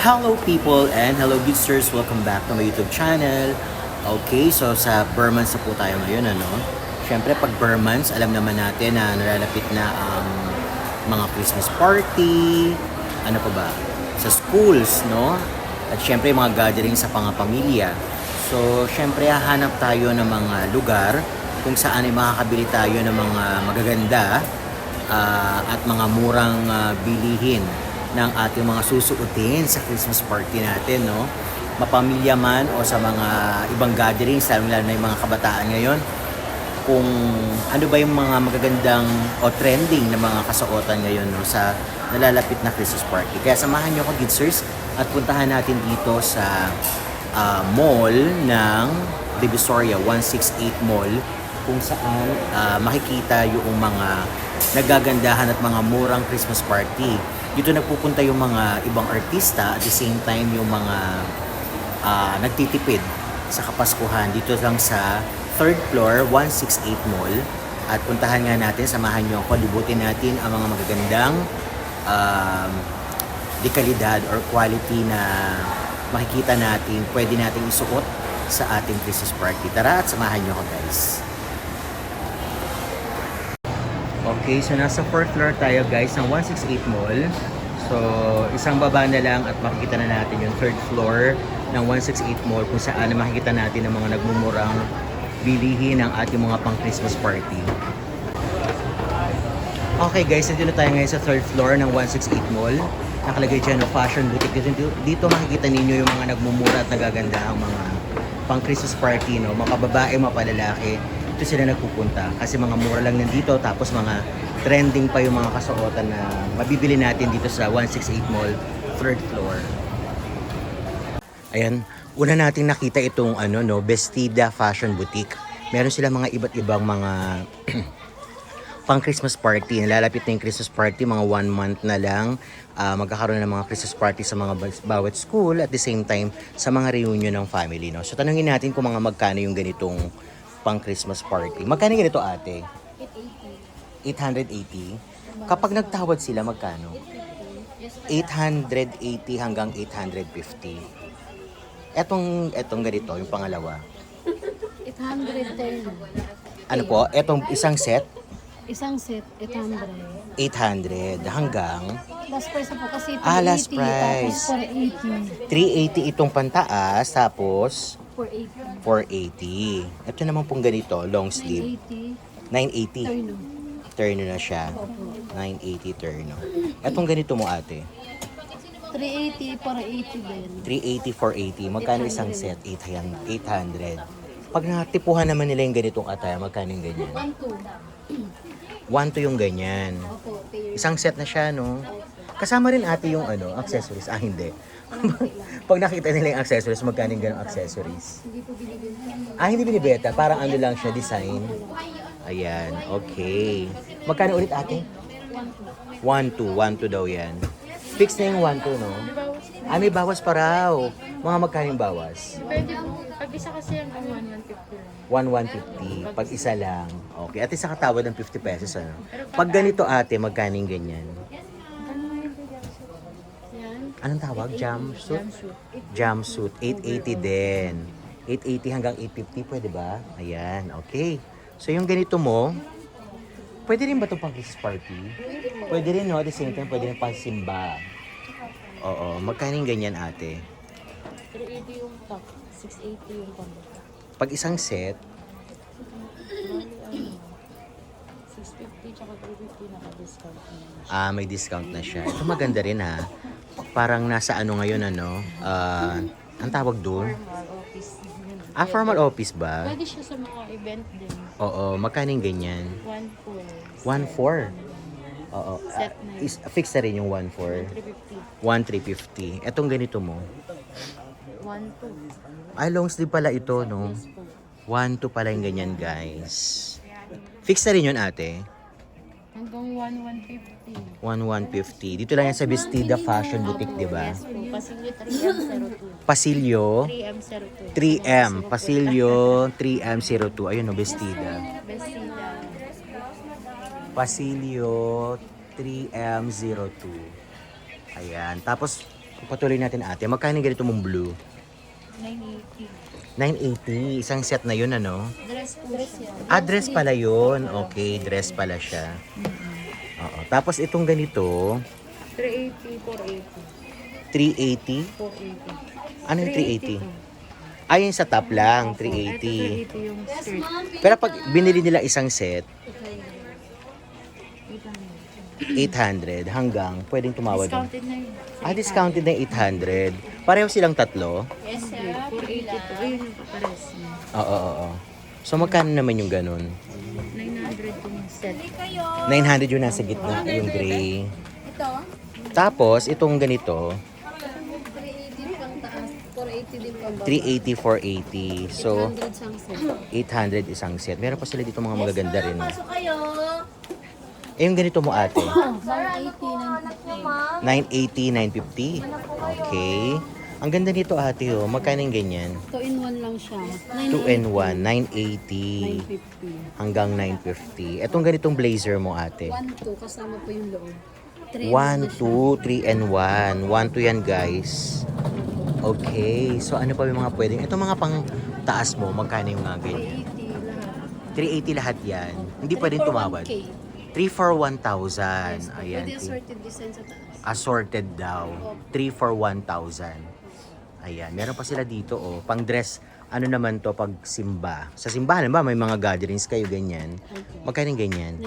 Hello people and hello good sirs, welcome back to my YouTube channel. Okay, so sa Burmans na po tayo ngayon, ano? Siyempre pag Burmans, alam naman natin na nalalapit na ang mga Christmas party, ano pa ba? Sa schools, no? At siyempre mga gathering sa pamilya. So, siyempre hahanap tayo ng mga lugar kung saan ay makakabili tayo ng mga magaganda at mga murang bilihin ng ating mga susuotin sa Christmas party natin, no? Mapamilya man o sa mga ibang gatherings, lalo na yung mga kabataan ngayon, kung ano ba yung mga magagandang o trending na mga kasuotan ngayon, no, sa nalalapit na Christmas party. Kaya samahan nyo ako, Gidsers, at puntahan natin dito sa mall ng Divisoria 168 Mall, kung saan makikita yung mga nagagandahan at mga murang Christmas party. Dito nagpupunta yung mga ibang artista, at the same time yung mga nagtitipid sa Kapaskuhan dito lang sa 3rd floor 168 Mall. At puntahan nga natin, samahan nyo ako, libutin natin ang mga magagandang dekalidad or quality na makikita natin, pwede natin isuot sa ating Christmas party. Tara at samahan nyo ako, guys. Okay, so nasa 4th floor tayo, guys, ng 168 Mall. So, isang baba na lang at makikita na natin yung 3rd floor ng 168 Mall, kung saan makikita natin ang mga nagmumurang bilihin ng ating mga pang Christmas party. Okay, guys, nandito na tayo ngayon sa 3rd floor ng 168 Mall. Nakalagay dyan no, fashion boutique. Dito makikita ninyo yung mga nagmumura at nagaganda ang mga pang Christmas party, no? Mga babae, mga palalaki. Dito sila nagpupunta kasi mga mura lang nandito, tapos mga trending pa yung mga kasuotan na mabibili natin dito sa 168 Mall 3rd floor. Ayan, una nating nakita itong Vestida Fashion Boutique. Meron sila mga iba't ibang mga pang Christmas party. Nalalapit na yung Christmas party, mga 1 month na lang. Magkakaroon ng mga Christmas party sa mga bawat school, at the same time sa mga reunion ng family, no? So tanungin natin kung mga magkano yung ganitong pang Christmas party. Magkano ganito, ate? 880. Kapag nagtawad sila, magkano? 880 hanggang 850. Etong ganito, yung pangalawa. 810. Ano po? Etong isang set? Isang set, 800. 800 hanggang Last price na po kasi 380. last price. Tapos 380 itong pantaas, tapos 480. 480. Ito naman pong ganito, long sleeve. 980. 980. Turno. Turno na siya. 980 turno. Etong ganito mo, ate. 380 para 80 din. 380, 480. Magkano isang set? 800. Pag natipuhan naman nila yung ganitong ataya, magkano yung ganyan? 1 to yung ganyan. Opo, pair. Isang set na siya, no? Kasama rin ate yung accessories. Ah, hindi. Pag nakita nila yung accessories, magkano yung ganong accessories? Hindi po binibenta. Ah, hindi binibenta. Parang lang siya, design. Ayan, okay. Magkano ulit, ate? 1-2 daw yan. Fix na yung 1-2, no? Ah, may bawas pa raw. Mga magkano yung bawas? Pwede po. Pag isa kasi yung 150 lang. 150. Pag isa lang. Okay. At isa katawad ng 50 pesos, ano? Pag ganito, ate, magkano yung ganyan? Yan. Anong tawag? Jumpsuit? Jumpsuit. 880 din. 880 hanggang 850, pwede ba? Ayan, okay. So, yung ganito mo, pwede rin ba itong pang Christmas party? Pwede rin, no? At the same time, pwede rin pang simba. Oo. Magkano yung ganyan, ate? 380 yung top. 680 yung combo. Pag isang set, 650 tsaka 350 naka-discount na siya. may discount na siya. Ito maganda rin, ha? Parang nasa ngayon, ang tawag doon? Formal office. Ah, formal office ba? Pwede siya sa mga event din. Oo. Magkano yung ganyan? 1-4. 1.4. Oo. Set na yun. Fix na rin yung 1.4. 350. 1.350. Etong ganito mo. 1-2. Ay, long sleeve pala ito, no? Yes po. 1.2 pala yung ganyan, guys. Fix na rin yun, ate. Hanggang 1-150. 1.150. Dito lang yan sa Vestida Fashion Boutique, di ba? Yes po. Pasilyo 3M02. Pasilyo 3M02. 3M. Pasilyo 3M02. Ayun, no, Vestida. Bestida. Pasilyo 3M02. Ayan. Tapos, Patuloy natin ate. Magkano yung ganito mong blue? 980. 980. Isang set na yun, ano? Dress po siya. Dress pala yun. Okay, dress pala siya. Oo. Tapos itong ganito, 380, 480. 380. 480. Ano yung 380? 380 Ayun sa top lang, Ito 380. 380 yung skirt. Pero pag binili nila isang set, 800. 800 hanggang pwedeng tumawad. Discounted na yun. Discounted na 800. Pareho silang tatlo? Yes, sir. 480 to. Ayun yung papares. Oo. So magkano naman yung ganun? 900 yung set. 900 yung nasa gitna, yung gray. Ito, Tapos itong ganito, 380 pang taas. 480 din pang baba. 380, 480. So 100 siyang set. 800 isang set. Meron pa sila dito mga magaganda rin. Pasok kayo. Eh yung ganito mo ate, 180 ng 980, 950. Okay. Ang ganda nito ate oh. Magkano yung ganyan? 2 in 1 lang siya. 2 and 1, 980 950. hanggang 950. Etong ganitong blazer mo ate. 1, 2 kasama po yung loob. 1, 2, 3 and 1. 1, 2 yan guys. Okay. So ano pa yung mga pwedeng? Ito mga pang taas mo, magkano yung mga ganyan? 380 lahat. 380 lahat yan. Hindi pwedeng tumawad. 3 for 1,000. Ayan. Pwede assorted design sa taas. Assorted daw. 3 for 1,000. Ayan. Meron pa sila dito oh. Pang dress. Ano naman to pag simba? Sa simbahan ba may mga gatherings kayo ganyan? Okay. Magkano yung ganyan?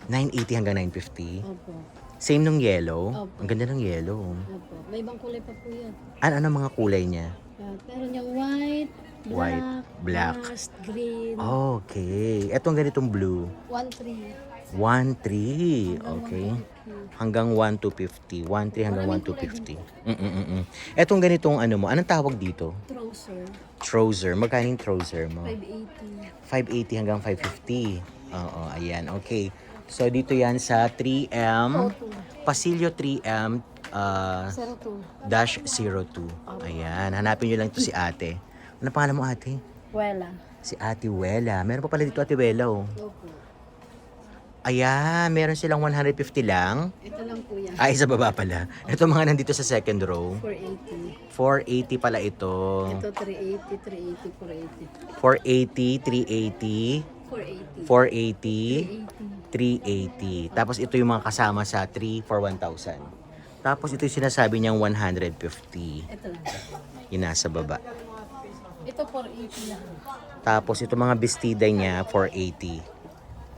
980. 980 hanggang 950. Opo. Same nung yellow. Opo. Ang ganda ng yellow. Opo. May ibang kulay pa po yan. Ano mga kulay niya? Pero yung white, White, black. rust, green. Okay. Etong ganitong blue. 1-3. 1,300. Okay. Hanggang 1,250. 1,300 hanggang 1,250. Etong ganitong ano mo, anong tawag dito? Trouser, Trouser. Magkano yung trouser mo? 580. 580 hanggang 550. Oo, ayan. Okay. So, dito yan sa 3M. Pasilyo 3M dash 02. Ayan. Hanapin nyo lang to si ate. Ano pangalan mo ate? Wala. Si Ate Wela. Meron pa pala dito Ate Wela oh. Opo. Ayan. Meron silang 150 lang. Ito lang po yan. Ay, sa baba pala. Ito mga nandito sa second row. 480. 480 pala ito. Ito 380, 380, 480. 480, 380, 480, 380. Tapos ito yung mga kasama sa 3 for 1,000. Tapos ito yung sinasabi niyang 150. Ito lang. Yung nasa baba. Ito 480 lang. Tapos ito mga bestida niya, 480.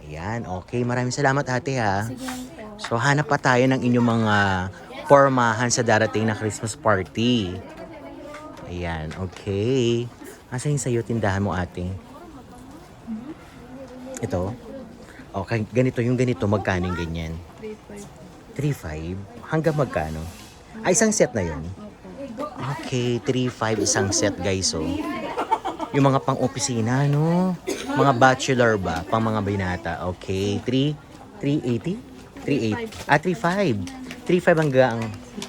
Ayan, okay. Maraming salamat ate ha. Sige lang po. So hanap pa tayo ng inyong mga pormahan sa darating na Christmas party. Ayan, okay. Asa yung sa'yo tindahan mo ate? Ito? Okay, ganito yung ganito. Magkano yung ganyan? 350. 3.5? Hanggang magkano? Ay, isang set na yun. Okay, 3.5 isang set guys. So, yung mga pang-opisina, no? Mga bachelor ba? Pang mga binata. Okay, 380? 3.8. 3.5. 3.5 hanggang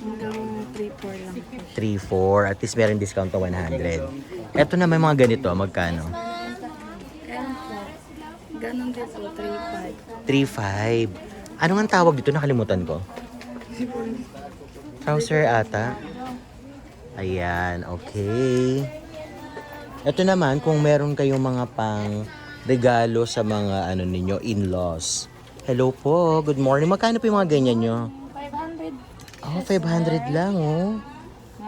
Hanggang 3-4 lang. 3.4. At least meron discount to 100. Eto na may mga ganito. Magkano? Ayan po. Ganon din po, 3-5. 3.5. Ano nga ang tawag dito? Nakalimutan ko. Trouser ata. Ayan, okay. Ito naman, kung meron kayong mga pang regalo sa mga ano ninyo, in-laws. Hello po, good morning. Magkano po yung mga ganyan nyo? 500. Oh, 500 lang oh.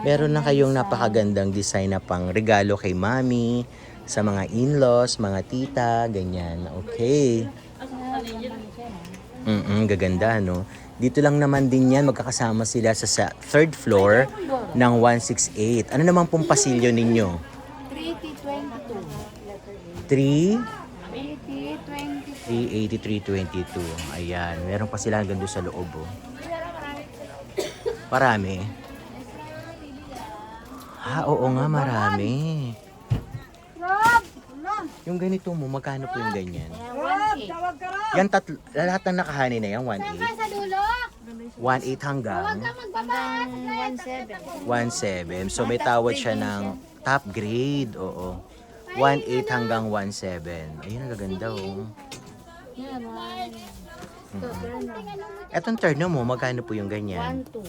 Meron na kayong napakagandang design na pang regalo kay mami, sa mga in-laws, mga tita, ganyan. Okay. Gaganda, no? Dito lang naman din yan, magkakasama sila sa third floor ng 168. Ano naman pong pasilyo ninyo? 380, 380, 322. Ayan, meron pa sila hanggang doon sa loob, oh. Marami. Oo nga, marami. Yung ganito mo, magkano po yung ganyan? Yan lahat ng nakahani na yan, 1.8. 1.8 hanggang 1.7. So may tawad siya ng top grade, oo. 1.8 hanggang 1.7. Ayun, ang gaganda, oh. Etong turn mo, magkano po yung ganyan? 1-2.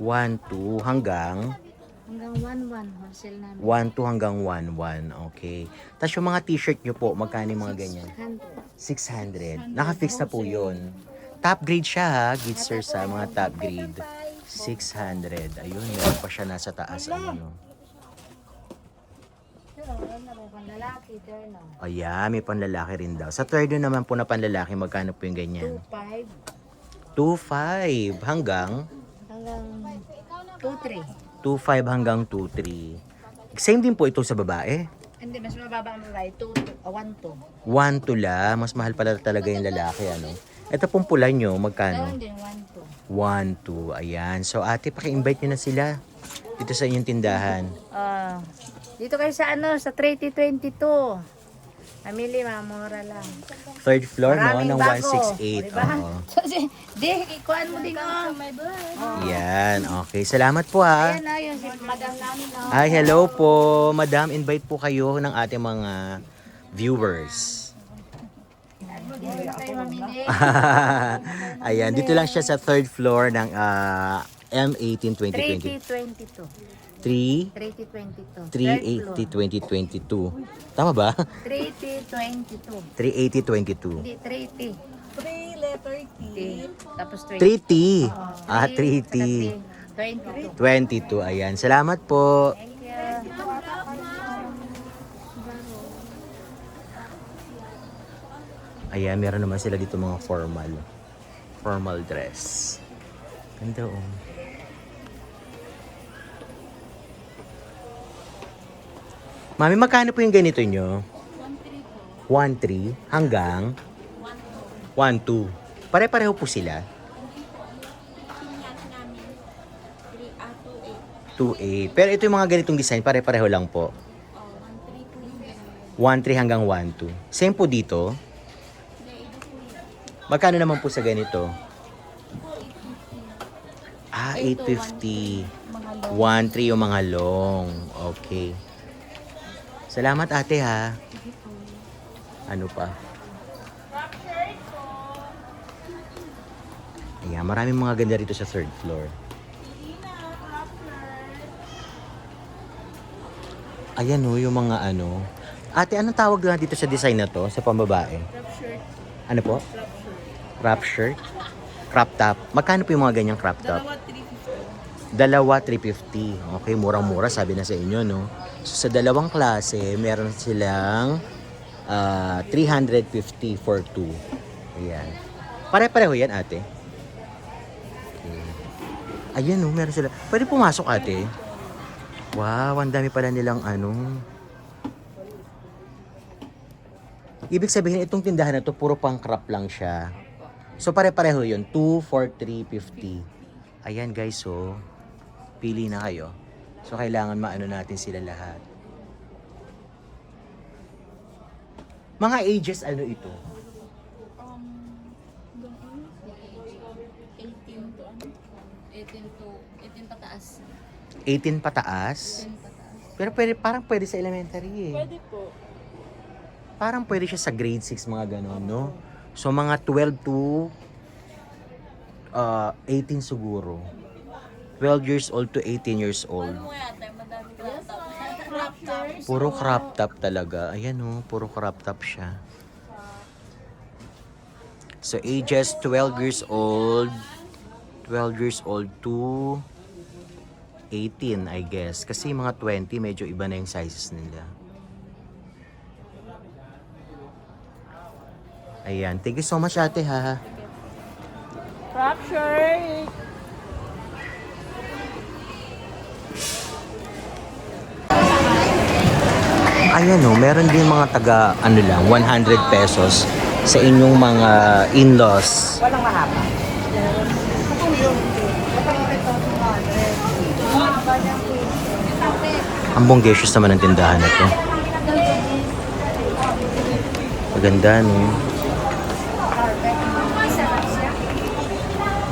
1.2 hanggang Hanggang 1-1. Wholesale namin. 1.2 hanggang 1.1. Okay. Tapos yung mga t-shirt nyo po, magkano yung mga ganyan? 100. 600. Naka-fix na po yun. Top grade siya ha, Gitster sa mga top grade. 600. Ayun, meron pa siya nasa taas. Ano. Panlalaki, turn on. Ayan, may panlalaki rin daw. Sa third naman po na panlalaki, magkano po yung ganyan? 2.5 2.5 hanggang hanggang 2.3. 2.5 hanggang 2.3. Same din po ito sa babae. Hindi, mas mababa ang babae. 1.2. 1.2 la, mas mahal pala talaga yung lalaki, ano? Ito pong pula nyo, magkano? Meron din 1.2. 1.2, ayan. So ate, paki-invite nyo na sila dito sa inyong tindahan. Dito kayo sa sa 3022. Pamili, mamura lang. Third floor, Maraming no? Ng bago. 168. Diba? Oo. Di, ikuan mo din Yan, okay. Salamat po ha. Ayan yung si madam namin Ay, hello po. Madam, invite po kayo ng ating mga viewers. Dito tayo mamili. Ayan, dito lang siya sa third floor ng M18 2022. 3022. 3 3022. 380 2022. Tama ba? 3022. 380 22. Hindi, 30. 3 letter T. Tapos 3T. 20. Ah, 3T. 22. 22. Ayan. Salamat po. Thank you. Ayan, meron naman sila dito mga formal. Formal dress. Ganda oh. Mami, magkano po yung ganito nyo? 1.3 hanggang 1.2. Pare-pareho po sila. 2.8. Pero ito yung mga ganitong design, pare-pareho lang po. 1.3 hanggang 1.2. Same po dito. Magkano naman po sa ganito? 850. 1.3 yung mga long. Okay. Salamat ate ha. Ano pa? Ayan, maraming mga ganda rito sa third floor. Ayan o, yung mga ano. Ate, anong tawag na dito sa design na to? Sa pambabae? Crop shirt. Ano po? Crop shirt. Crop shirt? Crop top? Magkano po yung mga ganyang crop top? Dalawa 350. Dalawa, 350. Okay, murang-mura, sabi na sa inyo, no? So, sa dalawang klase, meron silang 350 for 2. Ayan. Pare-pareho yan, ate. Okay. Ayan, no, meron sila. Pwede pumasok, ate. Wow, ang dami pala nilang ano. Ibig sabihin, itong tindahan na to, puro pang crop lang siya. So, pare-pareho yun. 2 for 350. Ayan, guys, so, pili na kayo. So, kailangan maano natin sila lahat. Mga ages, ano ito? 18 pataas. 18 pataas? 10 pataas. Pero pwede, parang pwede sa elementary eh. Pwede po. Parang pwede siya sa grade 6, mga ganon, no? So, mga 12 to 18 siguro. 12 years old to 18 years old. Puro crop top talaga. Ayan oh, puro crop top siya. So, ages 12 years old. 12 years old to 18, I guess. Kasi mga 20, medyo iba na yung sizes nila. Ayan. Thank you so much, ate, ha. Crop shirt. Ayan o, meron din mga taga, ano lang, 100 pesos sa inyong mga in-laws. Walang mahaba. Ang bonggesius naman ang tindahan na to. Maganda, no?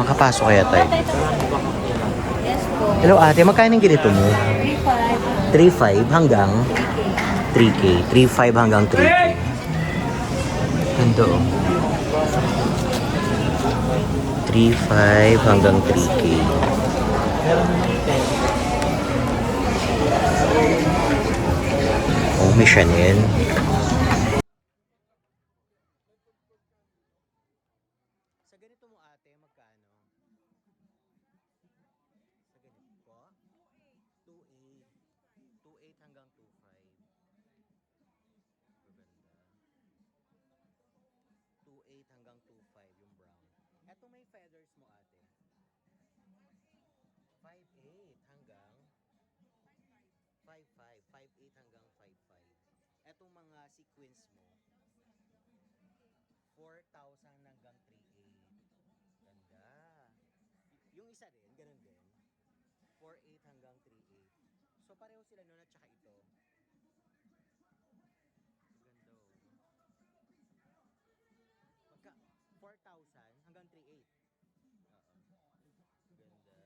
Makapasok kaya tayo. Yes po. Hello ate, magkano yung ganito mo? 3.5 hanggang 3K. 3.5 hanggang 3K. Ganda oh. 3.5 hanggang 3K. Oh, may Chanel. Sa ganito mo ate, magkano? Sa ganito po? 2.8. 2.8 hanggang 2.5. Maganda. 2.8 hanggang 2.5 yung brown. Eto may feathers mo ate. 5.8 hanggang 5.5. 5.8 hanggang 5.5. Etong mga sequins mo, 4,000 hanggang 3.8. Ganda. Yung isa rin, ganun din. 4.8 hanggang 3.8. So pareho sila nun at saka ito. Ganda oh. Magka 4,000 hanggang 3.8. Oo. Ganda.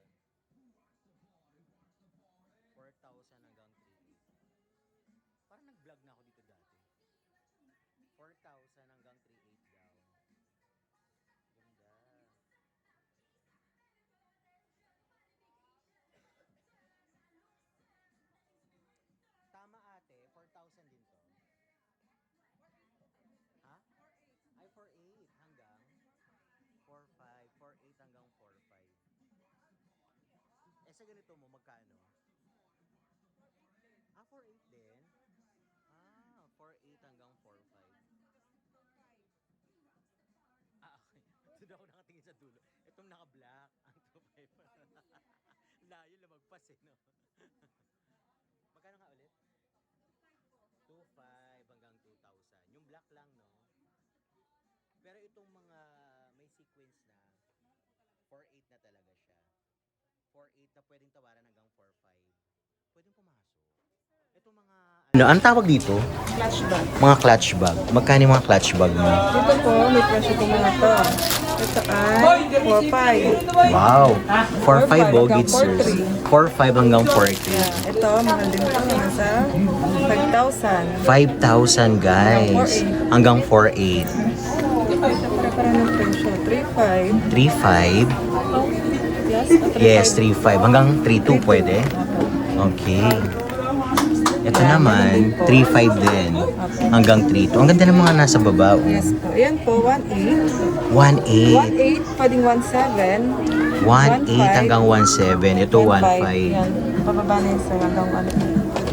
4,000 hanggang 3.8. Parang nag-vlog na ako dito dati. 4,000 hanggang 3.8 daw. Ganda. Tama ate, 4,000 din to. Ha? Ay, 4.8 hanggang 4.5. 4.8 hanggang 4.5. Eh, sa ganito mo, magkano? Ah, 4.8 din? Ah, 4.8 hanggang 4.5. Ah, okay. Doon ako nakatingin sa dulo. Itong naka-black, ang 2.5. Layo lumagpas eh, no? Magkano nga ulit? 2.5 hanggang 2,000. Yung black lang, no? Pero itong mga may sequence na, 4.8 na talaga siya. 4.8 na pwedeng tawaran hanggang 4.5. Pwedeng pumasok. Itong mga... Ano, ang tawag dito? Clutch bag. Mga clutch bag. Magkano yung mga clutch bag mo? Dito po, may presyo po mga to. Ito ay 4.5. Wow! 4.5 oh, 4.5 Gitzers. 4.5 hanggang 4.8. Ito, mahal din po. Nasa 5,000. 5,000 guys. Hanggang 4.8. Ito para ng presyo. 3.5. 3.5. Yes, 3.5. Hanggang 3.2 pwede. Okay. Ito naman, 3.5 din. Hanggang 3.2. Ang ganda ng mga nasa baba. Oh. Yes po. Yan po, 1.8. 1.8. 1.8, pwedeng 1.7. 1.8 hanggang 1.7. Ito 1.5. Yan. Pababa na yun sa hanggang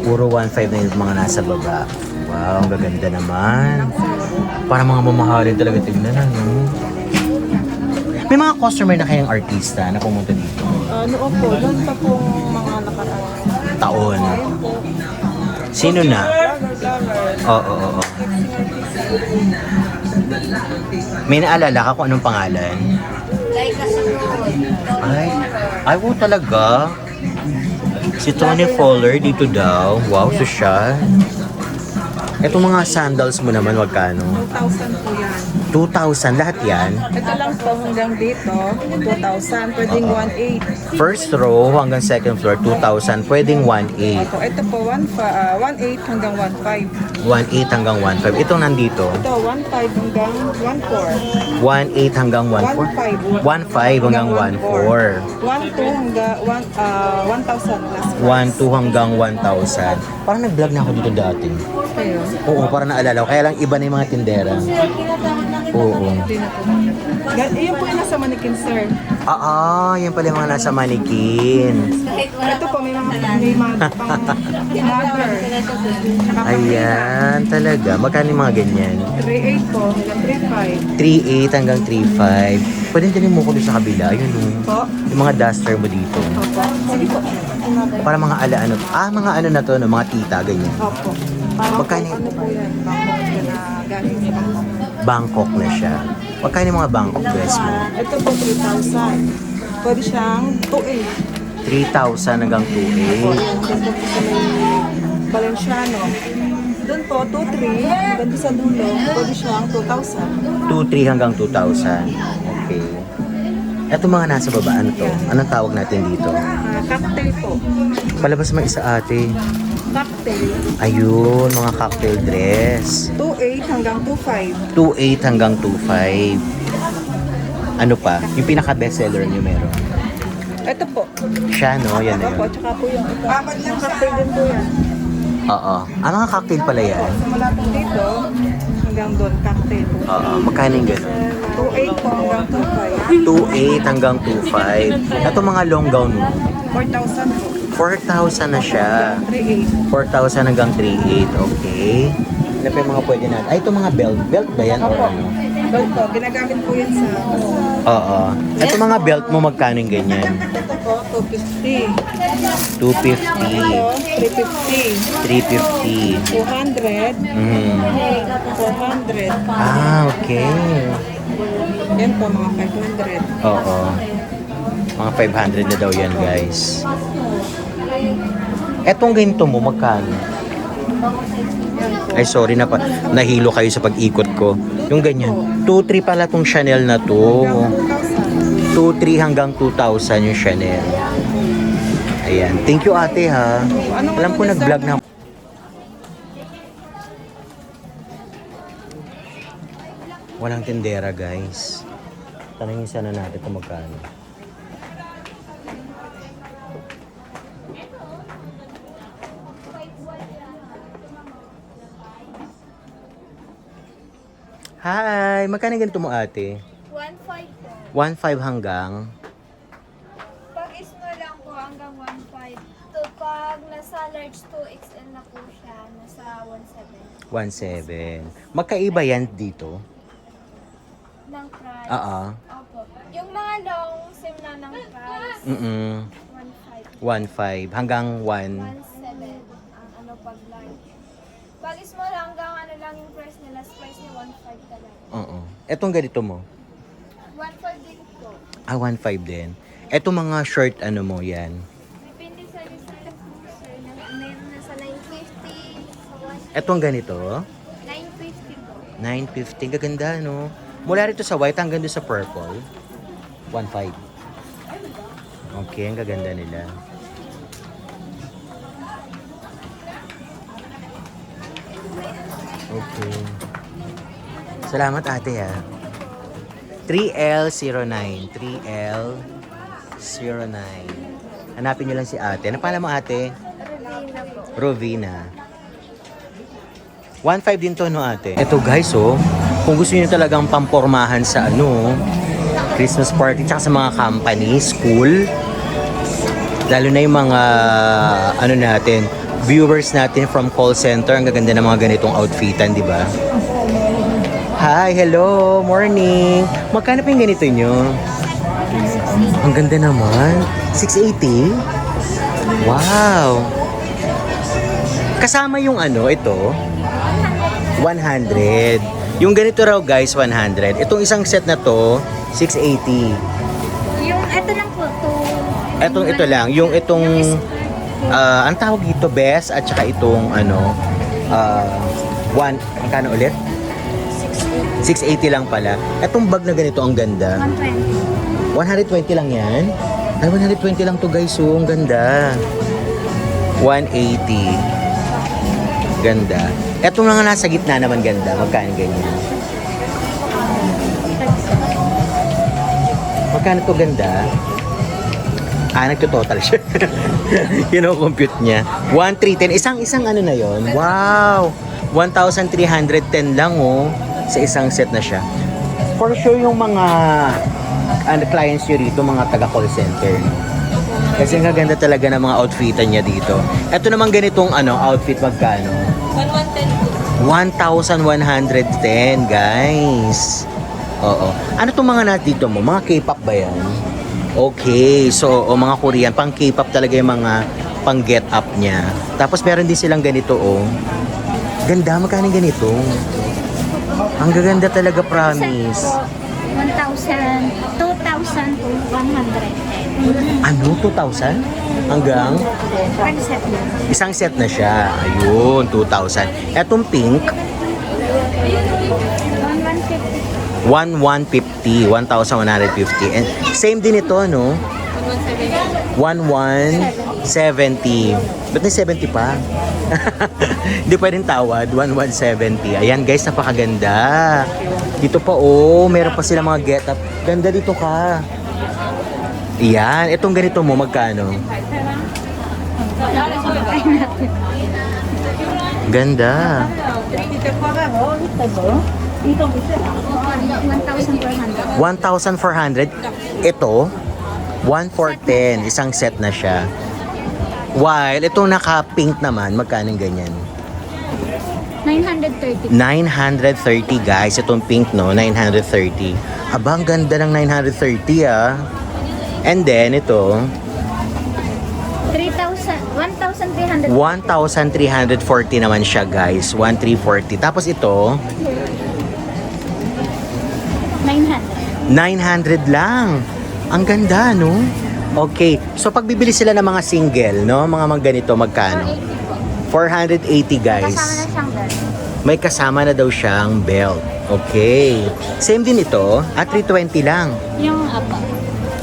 1.8. Puro 1.5 na yung mga nasa baba. Wow, ang gaganda naman. Para mga mamahalin talaga tignan, ano? May mga customer na kayang artista na pumunta dito. Noon po, noon pa pong mga nakaraan. Taon. Sino na? Oo, oo, oo. May naalala ka kung anong pangalan? Ay, wow talaga. Si Tony Fowler dito daw. Wow, social. Itong mga sandals mo naman, magkano? 2,000 po yan. 2,000 lahat yan. Ito lang po hanggang dito, 2,000, pwedeng 1.8. First row hanggang second floor, 2,000. Pwedeng 1.8. Opo, ito po 1.8 hanggang 1.5. 1.8 hanggang 1.5. Itong nandito, Ito 1.5 hanggang 1.4. 1.8 hanggang 1.4. 1.5 hanggang 1.4. 1.2 hanggang 1,000 plus. 1.2 hanggang 1,000. Parang nag-vlog na ako dito dati. Ayun. Oo, parang naalala ko. Kaya lang iba na yung mga tindera. Oo. Iyon po yung nasa manikin, sir. Yan pala yung mga nasa manikin. Ito po, may mga pang mother. Ayan, talaga. Magkano yung mga ganyan? 3.8 po, hanggang 3.8 3.5. hanggang 3.5. Pwede din mo ko doon sa kabila. Yun, Po? yung mga duster mo dito. Opo. Sige po. Para mga ano. Mga ano na to, no? Mga tita, ganyan. Opo. Parang Magkano po, ano po yan? Bangkok na galing sa Bangkok. Bangkok na siya. Magkano yung mga Bangkok dress mo? Ito po, 3,000. Pwede siyang 2.8. 3,000 hanggang 2.8. Doon po sa may Valenciano. Doon po, 2.3. Doon sa dulo, pwede siyang 2,000. 2.3 hanggang 2,000. Okay. Ito mga nasa baba, ano to? Anong tawag natin dito? Cocktail po. Palabas mo isa ate. Cocktail. Ayun, mga cocktail dress. 2.8 hanggang 2.5. 2.8 hanggang 2.5. Ano pa? Yung pinaka bestseller niyo meron? Ito po. Siya, no? Yan na Ito po, yun. tsaka po yung ito. Yung cocktail din po yan. Oo. Ano nga cocktail pala yan? Simula po dito, hanggang doon, cocktail po. Oo. Magkano yung gano'n? 2.8 po hanggang 2.8 hanggang 2.5. Ito mga long gown mo. 2.5. 4,000 po. 4,000 na siya. 3.8. 4,000 hanggang 3.8. Okay. Ano pa yung mga pwede natin? Ay, ito mga belt. Belt ba yan? Or Opo. ano? Doon po, ginagamit po yan sa... Oo. Ito mga belt mo, magkano yung ganyan? Ito po, 250. 250. Ito, 350. 350. 200. Mhm. 400. Ah, okay. Yan po, mga 500. Oo. Mga 500 na daw yan, guys. Etong ganito mo, magkano? Ay, sorry na pa. Nahilo kayo sa pag-ikot ko. Yung ganyan. 2-3 pala tong Chanel na to. 2-3 hanggang 2,000 yung Chanel. Ayan. Thank you, ate, ha. Alam ko nag-vlog na. Walang tindera, guys. Tanungin sana natin kung magkano. Hi! Magkano ganito mo, ate? 1.5 po. 1.5 hanggang? Pag small lang po hanggang 1.5. To pag nasa large 2XL na po siya, nasa 1.7 1.7. Magkaiba yan dito? ng price. Oo. Opo. Yung mga long, same na ng price. 1.5 hanggang 1. 1.7 ang ano pag large. Pag small hanggang ano lang yung price nila, price niya 1.5 talaga. Oo. Etong ganito mo? 1.5 din po. Ah, 1.5 din. Etong mga short ano mo yan? Depende sa design po sir. Meron nasa 950, sa Etong ganito? 950 po. 9.50. Gaganda, no? Mula rito sa white hanggang doon sa purple. 1.5. Okay, ang gaganda nila. Okay. Salamat, ate, ha. 3L09. 3L09. Hanapin niyo lang si ate. Ano pala mo, ate? Rovina po. Rovina. 1.5 din to, no, ate? Ito, guys, oh. Kung gusto niyo talagang pampormahan sa Christmas party, tsaka sa mga company, school, lalo na yung mga, natin, viewers natin from call center, ang gaganda ng mga ganitong outfitan, di ba? Hi, hello, morning. Magkano pa yung ganito nyo? Ang ganda naman. 680? Wow. Kasama yung ito, 100. Yung ganito raw, guys, 100. Itong isang set na to, 680. Yung eto lang po to. Ito lang, yung itong ang tawag dito, best, at saka itong magkano ulit? 680 lang pala. Itong bag na ganito, ang ganda. 120. 120 lang yan? Ay, 120 lang to, guys, oh, ang ganda. 180. Ganda. Etong mga nasa gitna naman ganda. Magkano ganyan? Magkano to ganda? Nagto-total siya. Compute niya. 1,310. Isang ano na yon. Wow! 1,310 lang, oh. Sa isang set na siya. For sure yung mga clients nyo rito, mga taga-call center. Kasi ang ganda talaga ng mga outfitan niya dito. Ito naman ganitong outfit, magkano? 1,110, guys. Oo. Ano itong mga dito mo? Mga K-pop ba yan? Okay. So, mga Korean, pang K-pop talaga yung mga pang get up niya. Tapos meron din silang ganito, oh. Ganda, magkano ganito? Ang gaganda talaga, promise. 1,000, 2,000 to 110. Ano? 2,000? Hanggang? Pag set na. Isang set na siya. Ayun, 2,000. Etong pink, 1,150. 1,150. And same din ito, no? 1,170. Ba't may 70 pa? Hindi pwedeng tawad. 1,170. Ayan, guys, napakaganda. Dito pa, oh. Meron pa sila mga get up. Ganda dito ka. Yan, itong ganito mo, magkano? Ganda. 1,400. 1,400. Ito, 1,410. Isang set na siya. While itong naka-pink naman, magkano ganyan? 930. 930 guys. Itong pink no, 930. Aba, ang ganda ng 930 ah. And then ito, 1,300. 1,340 naman siya guys. 1,340. Tapos ito, 900. 900 lang. Ang ganda, no? Okay. So, pag bibili sila ng mga single, no? Mga ganito, magkano? 480 guys. Kasama na siyang belt. May kasama na daw siyang belt. Okay. Same din ito. At 320 lang. Yung apa.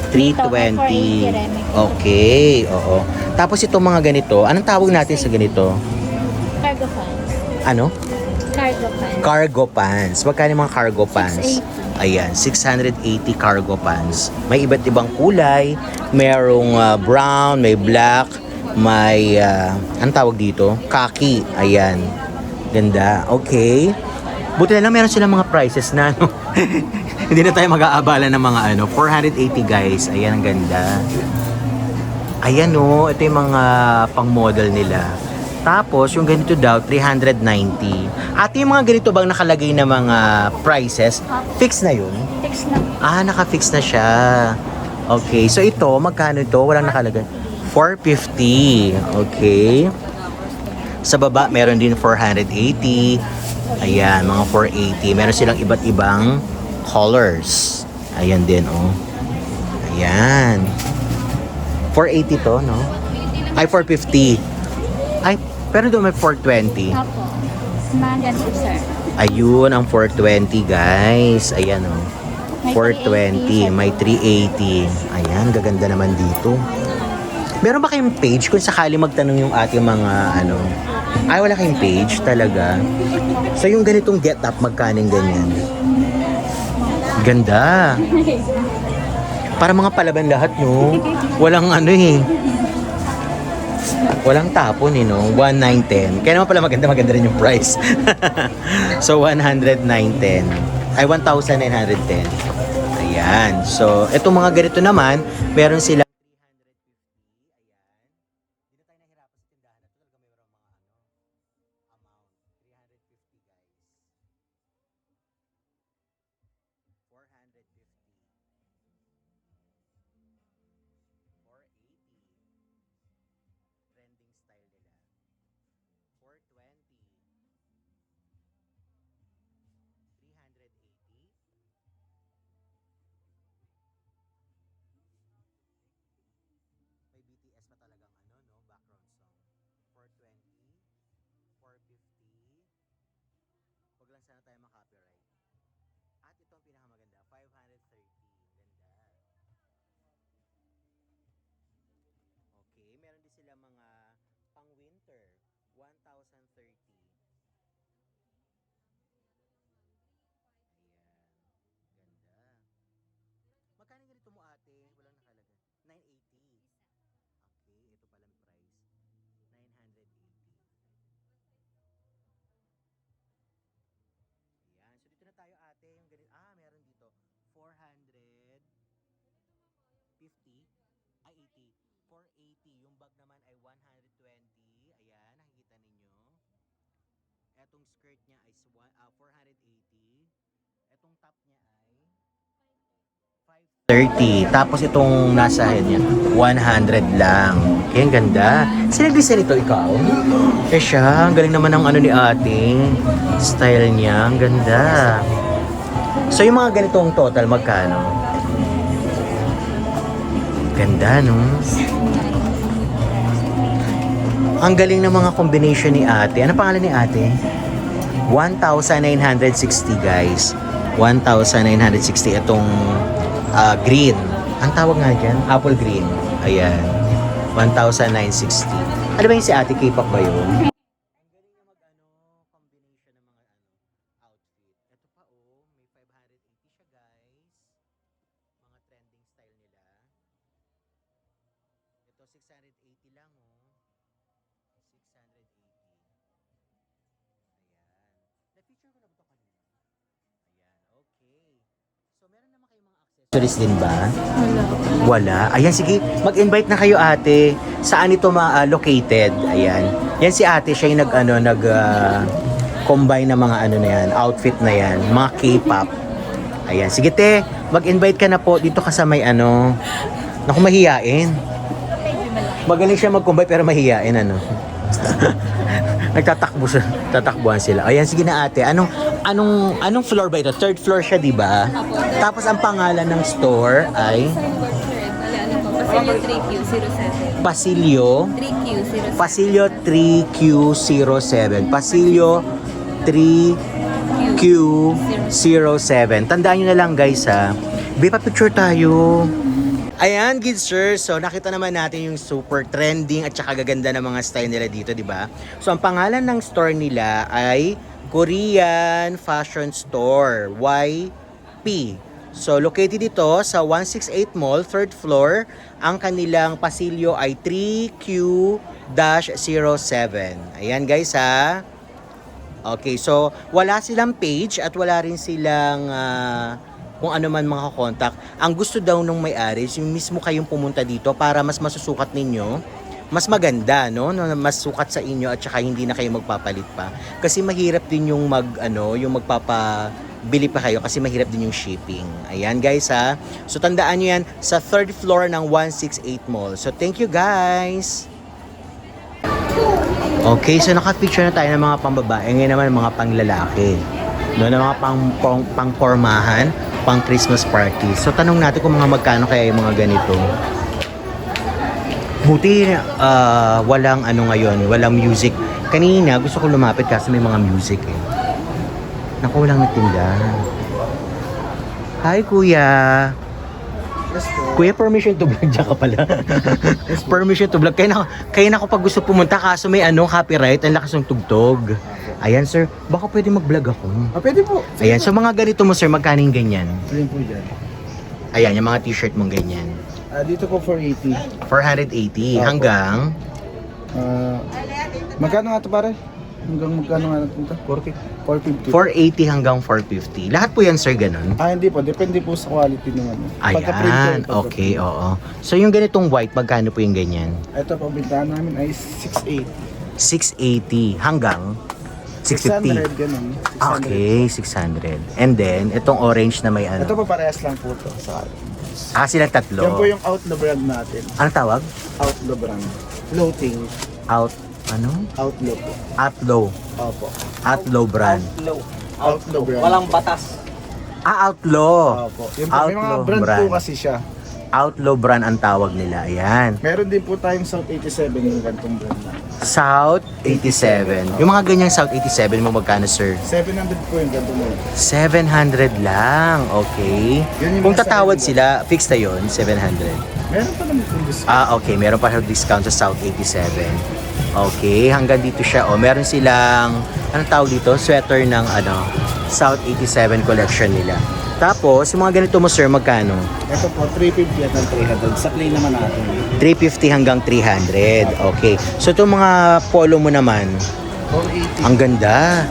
320. Okay. Oo. Tapos itong mga ganito, anong tawag natin sa ganito? Cargo pants. Ano? Cargo pants. Cargo pants. Magkano yung mga cargo pants? 680. Ayan, 680 cargo pants. May iba't ibang kulay. Merong brown, may black, may, anong tawag dito? Khaki. Ayan. Ganda. Okay. Buti na lang meron silang mga prices na, no? Hindi na tayo mag-aabala ng mga 480 guys. Ayan, ang ganda. Ayan, no. Ito yung mga pang-model nila. Tapos, yung ganito daw, 390. At yung mga ganito bang nakalagay na mga prices, fix na yun? Fix na. Ah, naka-fix na siya. Okay. So, ito, magkano ito? Walang nakalagay. 450. Okay. Sa baba, meron din 480. Ayan, mga 480. Meron silang iba't ibang colors. Ayan din, oh. Ayan. 480 to, no? Ay, 450. Ay, pero doon may 420. Opo. Mga ganito, sir. Ayun, ang 420, guys. Ayan, oh. May 420. 380. May 380. Ayan, gaganda naman dito. Meron ba kayong page kung sakali magtanong yung ating mga Ay, wala kayong page talaga. So, yung ganitong get up, magkaning ganyan. Ganda. Para mga palaban lahat, no? Walang walang tapon, no? 1,910. Kaya naman pala maganda rin yung price. So, 109.10. Ay, 1,910. Ayan. So, itong mga ganito naman, meron sila trending style nila. 420. 380. May BTS pa talagang background song. 420. 450. Huwag lang sana tayo makopyright. At ito ang pinakamaganda, 530. Ganda. Okay, meron din sila mga pang-winter, 1,030. Ayan, ganda. Magkano ganito mo ate? Walang nakalagay. 980. Okay, ito palang price. 980. Ayan, so dito na tayo ate. Yung ganito, meron dito. 450. Ay, 80. 480. Yung bag naman ay 120. Ayan, nakikita ninyo. Etong skirt niya ay 480. Etong top niya ay 530. Tapos itong nasa head niya, 100 lang. Okay, ang ganda. Sino nag-design ito, ikaw? Siya. Ang galing naman ng ni ate. Style niya. Ang ganda. So, yung mga ganitong total, magkano? Ganda, no? Ang galing ng mga combination ni ate. Ano pangalan ni ate? 1,960 guys. 1,960 itong green. Ang tawag nga dyan? Apple green. Ayan. 1,960. Ano ba yung si ate? K-pop ba yun? Ang galing na combination ng mga outfit. Ito pa may 580 siya guys. Mga trending style nila. 680 lang oh. 680. Ayan. Na-feature ko na ba ito kanina? Ayan, okay. So meron naman kayong mga accessories din ba? Wala. Ayan, sige. Mag-invite na kayo ate. Saan ito located? Ayan. Yan si ate, siya yung combine ng mga na yan, outfit na yan, mga K-pop. Ayan. Sige te, mag-invite ka na po. Dito ka sa may naku, mahiyain. Magaling siya mag-combine pero mahiyain tatakbuhan sila. Ayan, sige na ate. Anong floor ba ito? Third floor siya, di ba? Tapos ang pangalan ng store ay Pasilyo 3Q07. Pasilyo 3Q07. Pasilyo 3Q07. Tandaan nyo na lang guys ha. Picture tayo. Ayan, good sir. So, nakita naman natin yung super trending at saka gaganda ng mga style nila dito, di ba? So, ang pangalan ng store nila ay Korean Fashion Store, YP. So, located dito sa 168 Mall, 3rd floor. Ang kanilang pasilyo ay 3Q-07. Ayan, guys, ha? Okay, so, wala silang page at wala rin silang kung ano man mga contact. Ang gusto daw nung may-ari, yung mismo kayong pumunta dito para mas masusukat ninyo, mas maganda, no? Mas sukat sa inyo at saka hindi na kayo magpapalit pa. Kasi mahirap din yung yung magpapabili pa kayo kasi mahirap din yung shipping. Ayan guys ha. So tandaan nyo yan sa 3rd floor ng 168 Mall. So thank you guys! Okay, so naka-picture na tayo ng mga pambabae. Ngayon naman mga panglalaki. No, ng mga pang-pormahan, pang Christmas party. So tanong natin kung mga magkano kaya yung mga ganito. Buti walang ngayon, walang music. Kanina gusto ko lumapit kasi may mga music eh. Naku, walang nagtinda. Hi kuya. Yes, po. Kuya, permission to vlog dyan ka pala. Permission to vlog. Kaya na ako pag gusto pumunta kaso may copyright, ang lakas ng tugtog. Ayan sir, baka pwede mag-vlog ako. Pwede po. Ayan, so mga ganito mo sir, magkano yung ganyan? Alin po dyan? Ayan, yung mga t-shirt mong ganyan. Dito po 480. 480 Opo. hanggang Magkano nga ito pare? Hanggang magkano nga natin ito? 450. 480 hanggang 450. Lahat po yan sir, ganun? Hindi po. Depende po sa quality ng Ayan, okay, oo. So yung ganitong white, magkano po yung ganyan? Ito po, bintahan namin ay 680. 680 hanggang 650. 600 ganun. 600. Okay, 600. And then, itong orange na may Ito po parehas lang po ito. silang tatlo. Yan po yung Outlaw brand natin. Anong tawag? Outlaw brand. Floating. Outlaw po. Outlaw. Opo. Outlaw brand. Outlaw brand. Walang po. batas. Outlaw. Opo. Yan po, may mga Outlaw brand, brand. po kasi siya. Outlaw brand ang tawag nila. Ayan. Meron din po tayong South 87 yung gantong brand na. South 87. Yung mga ganyang South 87 mo magkano sir? 700 po yung gantong brand. 700 lang. Okay. Yun yung Kung mga tatawad sarili. sila, fix na yun, 700. Meron pa naman po discount. Okay. Meron pa discount sa South 87. Okay. Hanggang dito siya. Meron silang, anong tawag dito? Sweater ng South 87 collection nila. Tapos, yung mga ganito mo sir, magkano? Ito po, 350 at 300. Sa plain naman natin. 350 hanggang 300. Okay. So, itong mga polo mo naman, 480. ang ganda.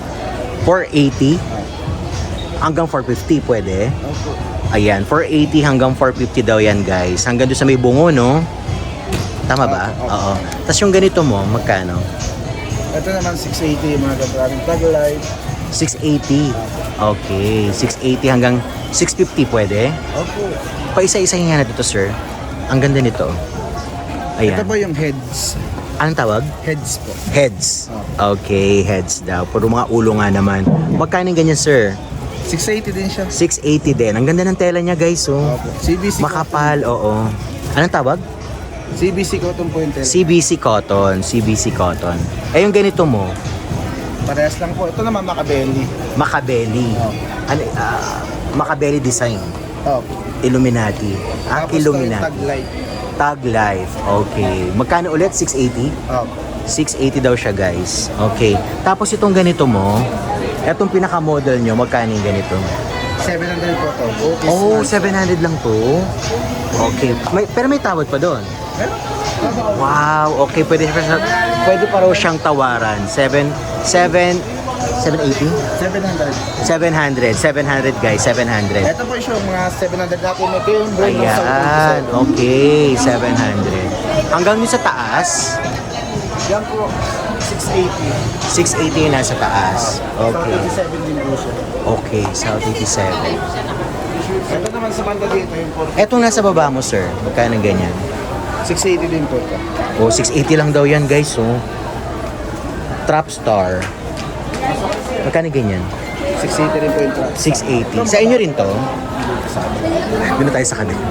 480 hanggang 450 pwede. Opo. Ayan, 480 hanggang 450 daw yan guys. Hanggang doon sa may bungo, no? Tama ba? Opo. Oo. Tapos yung ganito mo, magkano? Ito naman 680 yung mga gabraming tag light. 680. Okay, 680 hanggang 650 pwede. Opo. Paisa-isahin nga na dito, sir. Ang ganda nito. Ito Ayan. po yung heads. Anong tawag? Heads po. Heads. Okay, heads daw. Puro mga ulo nga naman. Magkano yung ganyan, sir? 680 din siya. 680 din. Ang ganda ng tela niya, guys. Oh. Opo. CBC Makapal, oo. Anong tawag? cotton. CBC cotton po yung tela. CBC cotton. CBC cotton. Eh, yung ganito mo, Parehas lang po. Ito naman Macabelli. Macabelli. Opo. Macabelli design. Opo. Illuminati. Tapos ito yung Illuminati. tag light. Tag life. Okay. Magkano ulit? 680? Opo. 680 daw siya, guys. Okay. Tapos itong ganito mo, itong pinaka-model nyo, magkano yung ganito? 700 po to. Otis Oh, man. 700 lang to. Okay. Pero may tawad pa doon. Wow, okay, pwede pa raw siyang tawaran. 780? 700. 700 guys, 700. Ito po yung mga 700 natin. Ito yung brand ng Ayan, okay, 700. Hanggang dun sa taas, Yan po, 680. 680 yung nasa taas. Okay, 37 din po siya. okay, South 87. Ito naman sa banda dito yung 4. Etong nasa baba mo, sir, magkano ganyan? 680 din po ito. O, 680 lang daw yan, guys, oh. Trap Star. Magkano ganyan? 680 rin po yung truck. 680. Sa inyo rin to? Doon na tayo sa kanila.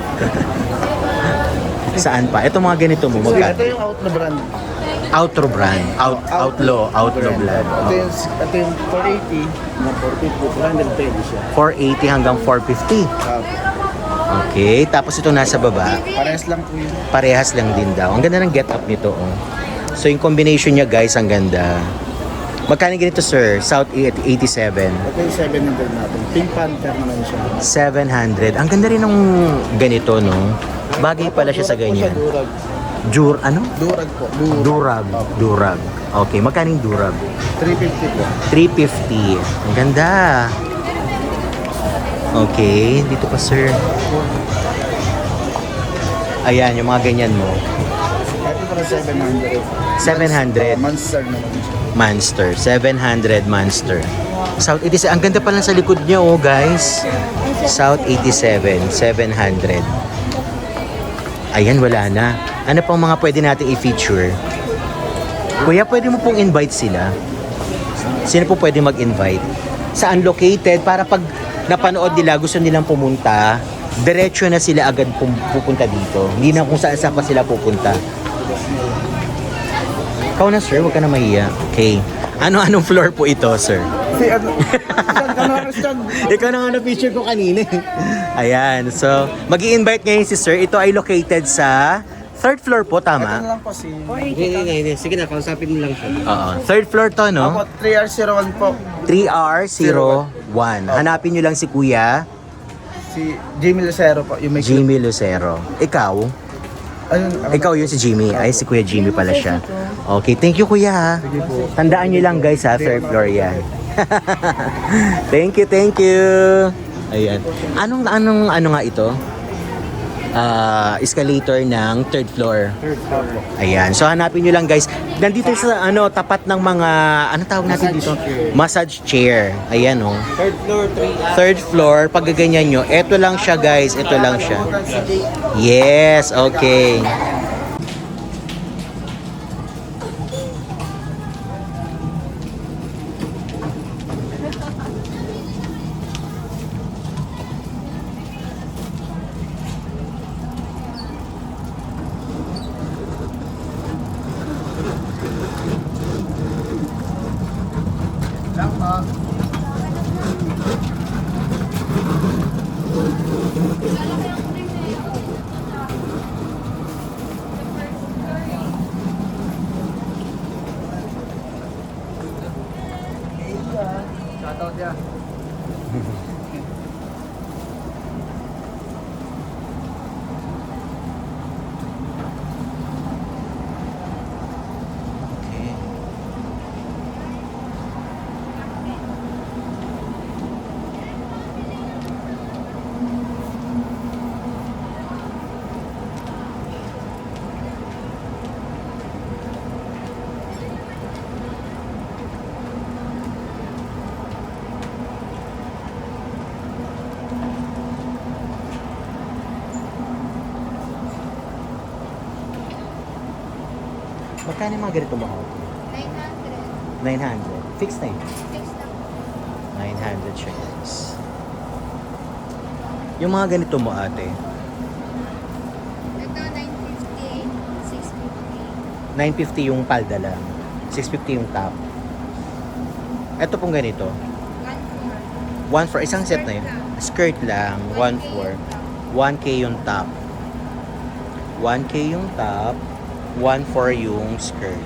Saan pa? Ito mga ganito mo, Ito magkano? yung out na brand. Outro brand. Outlaw brand. Ito yung 480 na 450. Branded pwede siya. 480 hanggang 450. Okay, tapos ito nasa baba. Parehas lang po yun. Parehas lang din daw. Ang ganda ng get up nito, oh. So yung combination niya, guys, ang ganda. Magkano ganito, sir? South 87. Ito yung 700 natin. Pink Panther naman siya. 700. Ang ganda rin ng ganito, no? Bagay pala siya sa ganyan. Durag. Ano? Durag po. Durag. Okay, magkano yung durag? 350 po. 350. Ang ganda. Okay, dito pa, sir. Ayan, yung mga ganyan mo. Ito para 700. 700. Monster naman siya. Monster. 700 Monster. South 87. Ang ganda pala sa likod niya, oh, guys. South 87. 700. Ayan, wala na. Ano pang mga pwede natin i-feature? Kuya, pwede mo pong invite sila. Sino po pwede mag-invite? Saan located? Para pag napanood nila, gusto nilang pumunta, diretso na sila agad pupunta dito. Hindi na kung saan pa sila pupunta. Ikaw na, sir. Huwag ka na mahiya. Okay. Anong floor po ito, sir? Si ano? Saan? Ikaw na nga na-feature ko kanina. Ayan. So, mag-i-invite ngayon si sir. Ito ay located sa third floor po, Ito na tama? lang po si... Hindi. Sige na, kausapin mo lang siya. Oo. Third floor to, no? Ako, 3R01 po. 3R01. Hanapin nyo lang si Kuya Si Jimmy Lucero po. Yung may Jimmy Lucero. Ikaw? Ikaw yun si Jimmy. Ay, si Kuya Jimmy pala siya. Okay, thank you, Kuya, ha? Tandaan nyo lang, guys, ha? Third floor yan. Thank you. Ayan. Ano nga ito? Escalator ng third floor. Ayan. So hanapin nyo lang, guys. Nandito sa tapat ng mga tawag natin dito? Massage chair. Ayan, oh. Third floor, 3R. Third floor, pag gaganyan nyo, eto lang siya, guys. Ito lang siya. Yes, okay. Magkano yung mga ganito mo? 900. 900. Fixed na yun. Fixed na po. 900 siya, guys. Yung mga ganito mo, ate, Ito, 950, 650. 950 yung palda lang. 650 yung top. Ito pong ganito. 1 for isang set na yun. Skirt lang. 1 for 1K yung top. 1K yung top. 1 for yung skirt.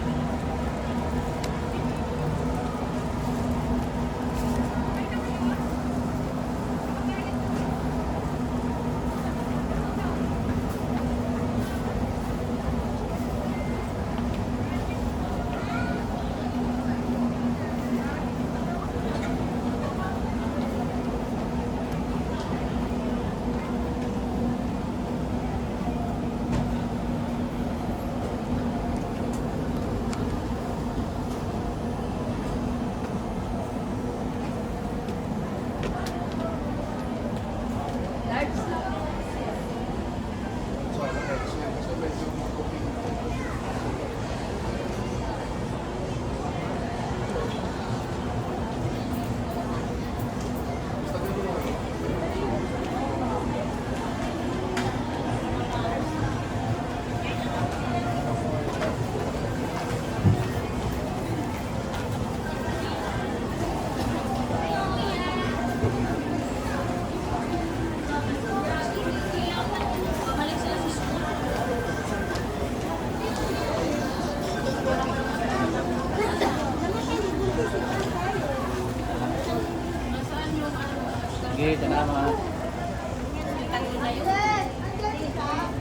Sige, salamat.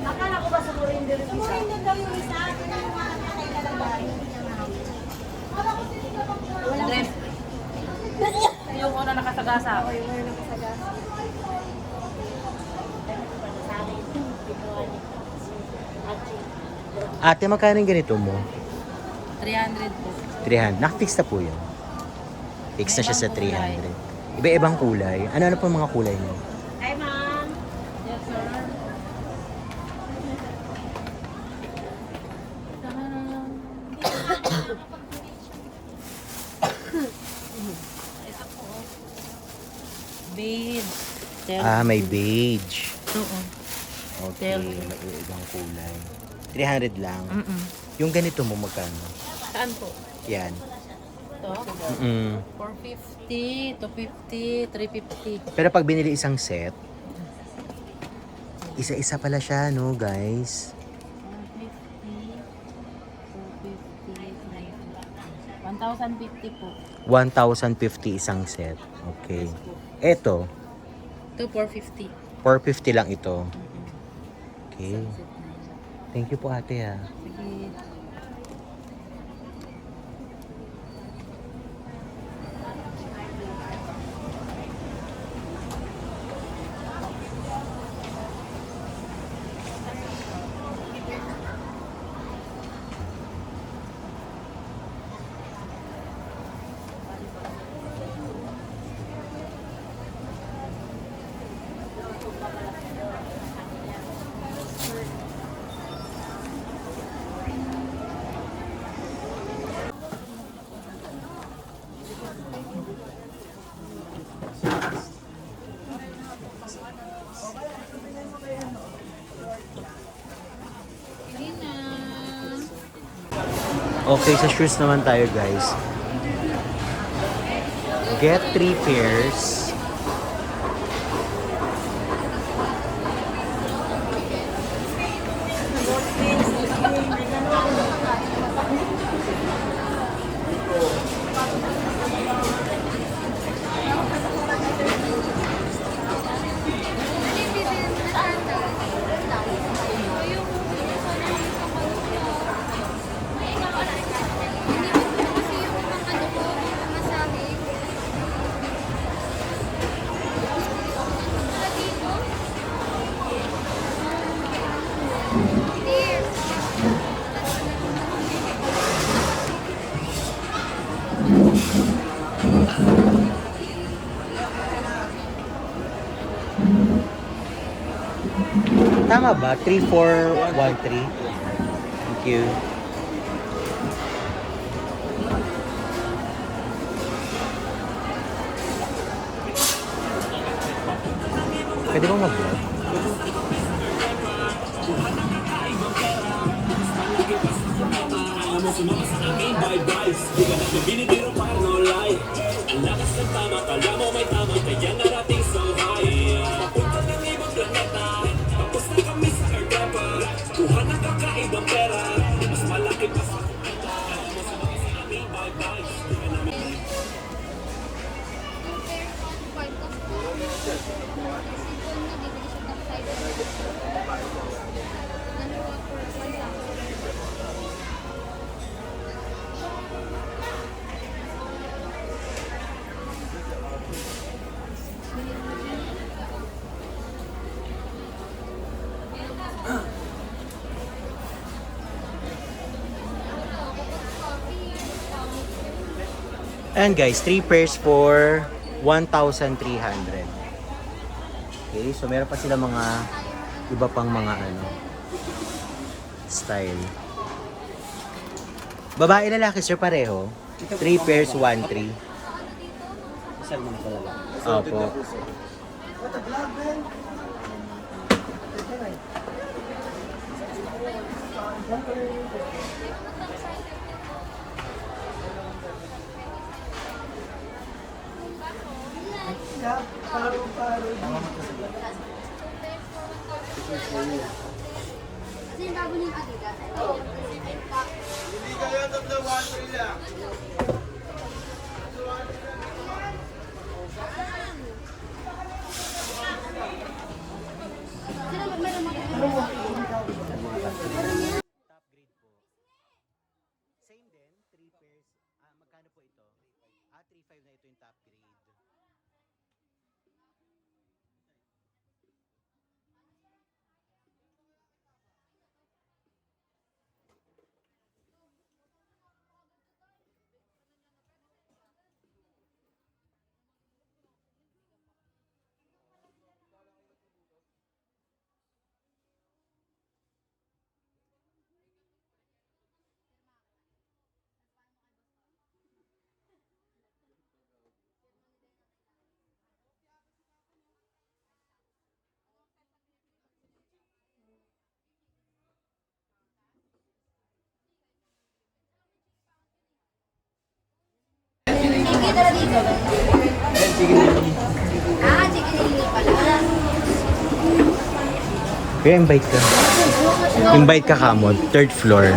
Akala ko ba sa Morinder yung isa? Andres. Yung una nakasagasa. Ate, magkano yung ganito mo? 300 po. 300. Nakafix na po yun. Fix na siya sa 300. Iba-ibang kulay. Ano-ano po mga kulay niyo? Hi, ma'am. Yes, sir. Ito po. Beads. Ah, may beige. Oo. Okay, Tel. may ibang kulay. 300 lang. Mm-mm. Yung ganito mo magkano? Saan po? Yan. Ito? Mm. 450, 250, 350. Pero pag binili isang set, isa-isa pala siya, no, guys? 1,050 po. 1,050 isang set. Okay. Eto, Ito, 450. 450 lang ito. Okay. Thank you po, ate, ah. Sige. Okay, sa shoes naman tayo, guys. Get 3 pairs. Tama ba? 3413. Thank you. Pwede bang mag-vlog? And guys, 3 pairs for 1,300. Okay, so meron pa sila mga iba pang mga ano style. Babae lalaki sir pareho. 3 pairs 1,300. Isang mga pala lang. Opo. Kasi yung bago niyong Adidas. Hindi kaya tatlo 1,300 lang. kayo dala dito? Ah, chicken lily pala. Kaya invite ka. Invite ka kamod. Third floor.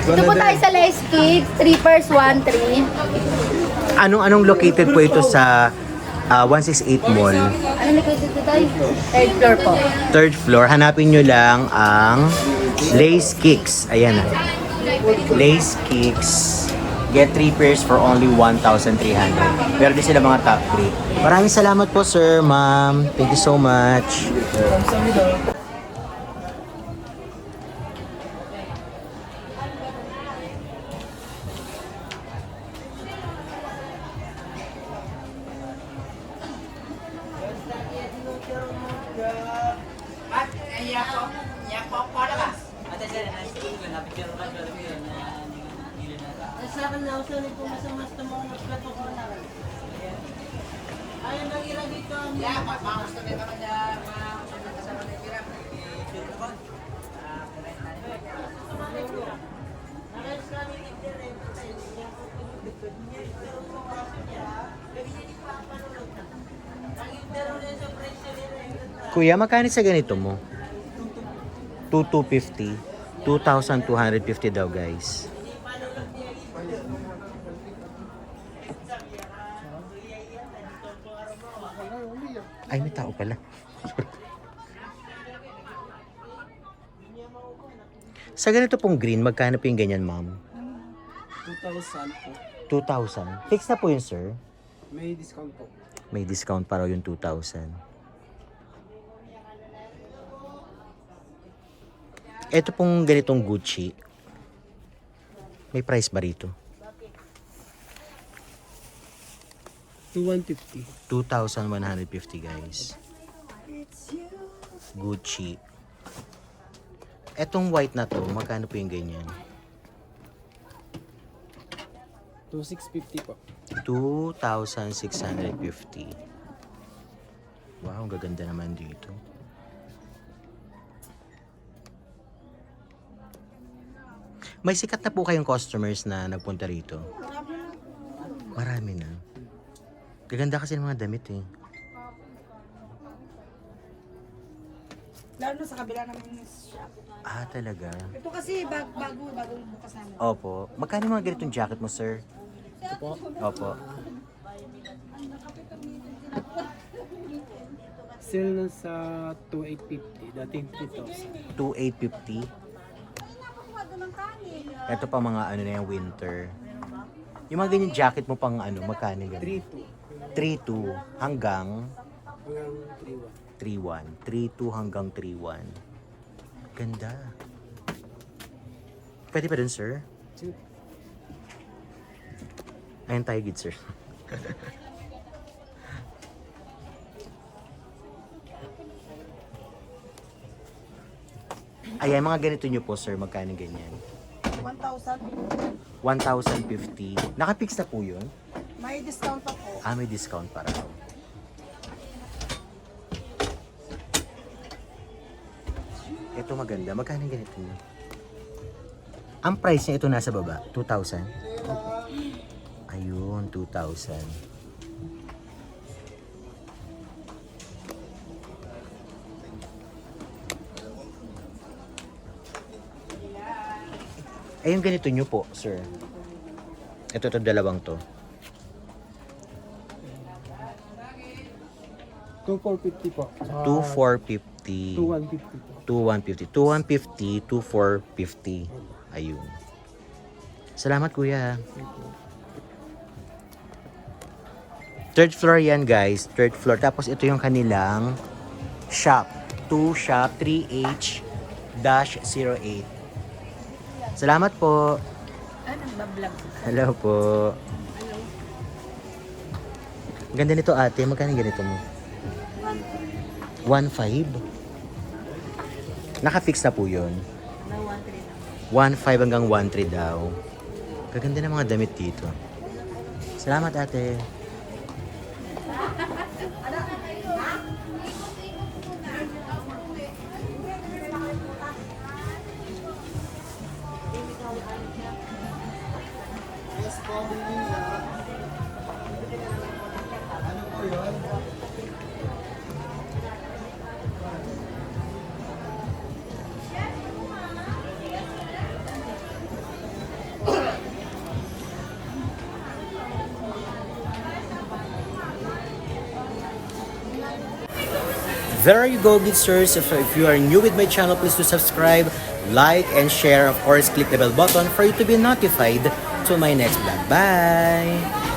Ito po tayo sa Lace Cakes, 3 pairs, 1-3. Anong located po ito sa 168 Mall? Ano na kayo dito tayo? Third floor po. Third floor. Hanapin nyo lang ang Lace Kicks. Ayan na. Lace Kicks. Get 3 pairs for only 1,300. Meron din sila mga top 3. Maraming salamat po, sir, ma'am. Thank you so much. Kuya, magkano sa ganito mo? 2,250. 2,250 daw, guys. Ay, may tao pala. Sa ganito pong green, magkano po yung ganyan, ma'am? 2,000 po. 2,000. Fix na po yun, sir. May discount po. May discount para yung 2,000. Ito pong ganitong Gucci. May price ba rito? 2,150. 2,150, guys. Gucci. Etong white na to, magkano po yung ganyan? 2,650 po. 2,650. Wow, ang gaganda naman dito. May sikat na po kayong customers na nagpunta rito? Marami na. Gaganda kasi ng mga damit eh. Lalo na sa kabila namin shop. Ah, talaga? Ito kasi bagong bukas namin. Opo. Magkano yung mga ganitong jacket mo, sir? Opo. Opo. Sale na sa 2,850. Dating 3,000. 2,850. Ito pa mga ano na yung winter. Yung mga ganyan jacket mo pang ano, magkano ganyan? 3,200. 3,200 hanggang Hanggang 3,100. 3,100. 3,200 hanggang 3,100. Ganda. Pwede pa dun, sir? Sure. Ayun tayo, good, sir. Ayan, mga ganito nyo po, sir. Magkano ganyan? 1,000. 1,050. Nakapix na po yun? May discount pa po. Ah, may discount para. Ito maganda. Magkano yung ganito nyo? Ang price niya ito nasa baba. 2,000. Ayun, 2,000. Ay, yung ganito nyo po, sir. Ito dalawang to. 2,450 po. 2,450. 2,150 po. 2,150. 2,450. Ayun. Salamat, kuya. Third floor yan, guys. Third floor. Tapos ito yung kanilang shop. 2 shop 3H-08. Salamat po. Hello po. Ganda nito, ate. Magkano ganito mo? 1,500. Naka-fix na po yun. 1,500 hanggang 1,300 daw. Gaganda ng mga damit dito. Salamat, ate. There you go, Gitzers. If you are new with my channel, please do subscribe, like, and share. Of course, click the bell button for you to be notified to my next vlog. Bye!